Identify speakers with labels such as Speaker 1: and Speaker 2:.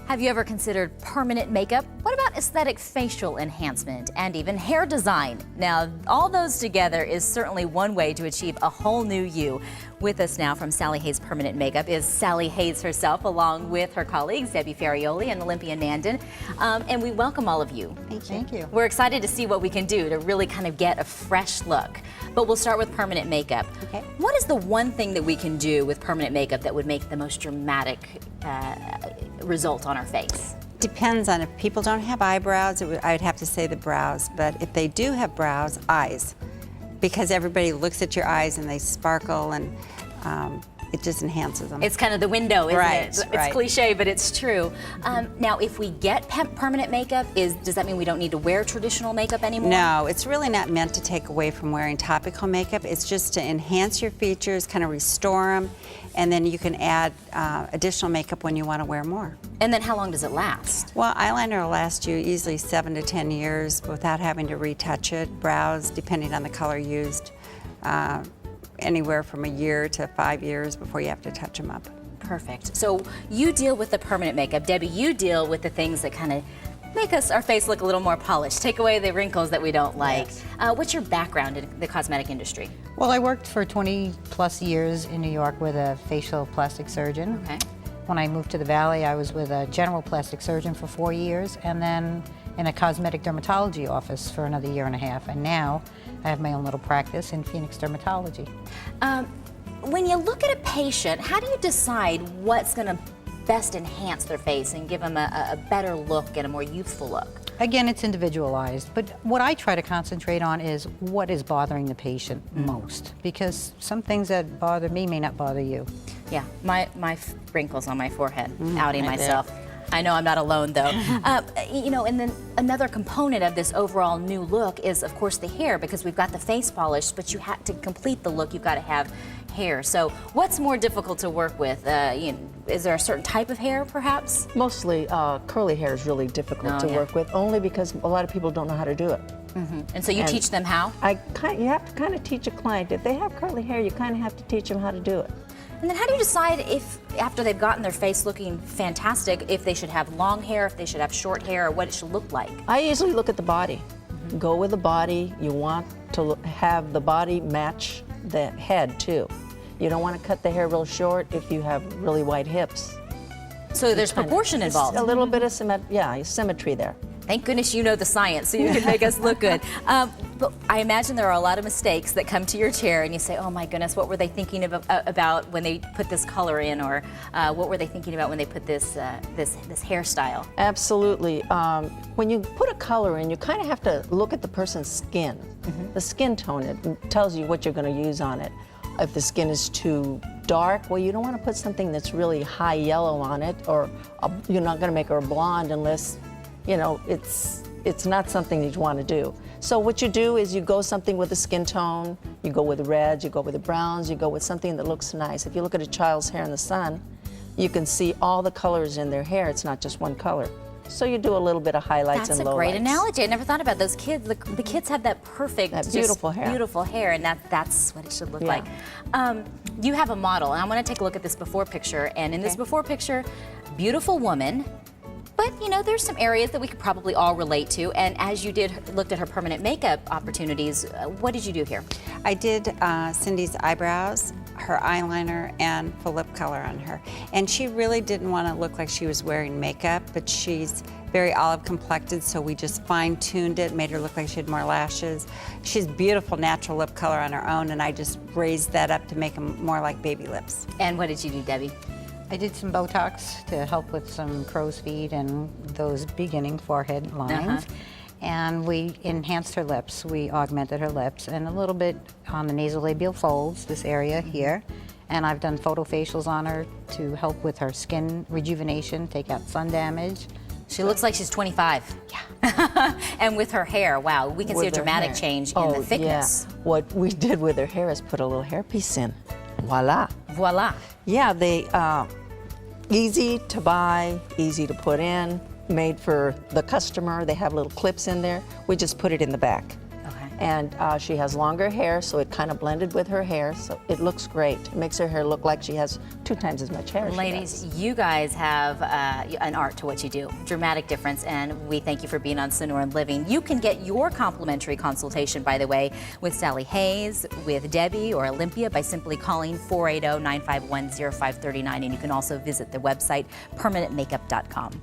Speaker 1: Have you ever considered permanent makeup? What about aesthetic facial enhancement and even hair design? Now, all those together is certainly one way to achieve a whole new you. With us now from Sally Hayes Permanent Makeup is Sally Hayes herself, along with her colleagues Debi Ferraoli and Olimpia Nandin. And we welcome all of you.
Speaker 2: Thank you.
Speaker 1: We're excited to see what we can do to really kind of get a fresh look. But we'll start with permanent makeup.
Speaker 2: Okay.
Speaker 1: What is the one thing that we can do with permanent makeup that would make the most dramatic result on our face?
Speaker 2: Depends on if people don't have eyebrows, I would have to say the brows, but if they do have brows, eyes. Because everybody looks at your eyes and they sparkle and it just enhances them.
Speaker 1: It's kind of the window, isn't
Speaker 2: Right,
Speaker 1: it? It's
Speaker 2: right.
Speaker 1: cliche, but it's true. Now, if we get permanent makeup, does that mean we don't need to wear traditional makeup anymore?
Speaker 2: No, it's really not meant to take away from wearing topical makeup. It's just to enhance your features, kind of restore them, and then you can add additional makeup when you want to wear more.
Speaker 1: And then how long does it last?
Speaker 2: Well, eyeliner will last you easily 7 to 10 years without having to retouch it. Brows, depending on the color used, anywhere from a year to 5 years before you have to touch them up.
Speaker 1: Perfect. So you deal with the permanent makeup. Debi, you deal with the things that kind of make our face look a little more polished, take away the wrinkles that we don't like.
Speaker 2: Yes.
Speaker 1: What's your background in the cosmetic industry?
Speaker 3: Well, I worked for 20 plus years in New York with a facial plastic surgeon.
Speaker 1: Okay.
Speaker 3: When I moved to the Valley, I was with a general plastic surgeon for 4 years, and then in a cosmetic dermatology office for another 1.5 years. And now I have my own little practice in Phoenix Dermatology.
Speaker 1: When you look at a patient, how do you decide what's going to best enhance their face and give them a better look and a more youthful look?
Speaker 3: Again, it's individualized, but what I try to concentrate on is what is bothering the patient most, because some things that bother me may not bother you.
Speaker 1: Yeah, my wrinkles on my forehead, outing
Speaker 2: I bet.
Speaker 1: myself. I know I'm not alone though. You know, and then another component of this overall new look is, of course, the hair, because we've got the face polish, but you have to complete the look, you've got to have hair. So what's more difficult to work with? Is there a certain type of hair, perhaps?
Speaker 4: Mostly curly hair is really difficult to work with, only because a lot of people don't know how to do it.
Speaker 1: And so you teach them how?
Speaker 4: You have to kind of teach a client. If they have curly hair, you kind of have to teach them how to do it.
Speaker 1: And then how do you decide if, after they've gotten their face looking fantastic, if they should have long hair, if they should have short hair, or what it should look like?
Speaker 4: I usually look at the body. Go with the body. You want to have the body match the head too. You don't want to cut the hair real short if you have really wide hips.
Speaker 1: So there's proportion involved.
Speaker 4: A little bit of symmetry there.
Speaker 1: Thank goodness you know the science, so you can make us look good. But I imagine there are a lot of mistakes that come to your chair and you say, oh my goodness, what were they thinking about when they put this color in, or what were they thinking about when they put this hairstyle?
Speaker 4: Absolutely. When you put a color in, you kind of have to look at the person's skin. The skin tone, it tells you what you're going to use on it. If the skin is too dark, well, you don't want to put something that's really high yellow on it, or you're not going to make her a blonde unless, you know, it's not something that you want to do. So what you do is you go something with the skin tone, you go with the reds, you go with the browns, you go with something that looks nice. If you look at a child's hair in the sun, you can see all the colors in their hair. It's not just one color. So you do a little bit of highlights and lowlights.
Speaker 1: That's a great analogy. I never thought about those kids. The kids have that perfect,
Speaker 4: beautiful hair.
Speaker 1: Beautiful hair, and that's what it should look like. You have a model, and I want to take a look at this before picture. And in this before picture, beautiful woman. But, you know, there's some areas that we could probably all relate to. And as you looked at her permanent makeup opportunities, what did you do here?
Speaker 2: I did Cindy's eyebrows, her eyeliner, and full lip color on her. And she really didn't want to look like she was wearing makeup, but she's very olive complected, so we just fine-tuned it, made her look like she had more lashes. She's beautiful natural lip color on her own, and I just raised that up to make them more like baby lips.
Speaker 1: And what did you do, Debi?
Speaker 3: I did some Botox to help with some crow's feet and those beginning forehead lines. And we enhanced her lips. We augmented her lips, and a little bit on the nasolabial folds, this area here. And I've done photofacials on her to help with her skin rejuvenation, take out sun damage.
Speaker 1: She looks like she's 25. Yeah. And with her hair, wow, we can see a dramatic change in the thickness.
Speaker 4: Yeah. What we did with her hair is put a little hairpiece in. Voila.
Speaker 1: Voila.
Speaker 4: Yeah, they easy to buy, easy to put in, made for the customer. They have little clips in there. We just put it in the back.
Speaker 1: Okay.
Speaker 4: And she has longer hair, so it kind of blended with her hair, so it looks great. It makes her hair look like she has 2 times as much hair as she
Speaker 1: Ladies,
Speaker 4: does.
Speaker 1: you guys have an art to what you do, dramatic difference, and we thank you for being on Sonoran Living. You can get your complimentary consultation, by the way, with Sally Hayes, with Debbie, or Olimpia by simply calling 480-951-0539, and you can also visit the website permanentmakeup.com.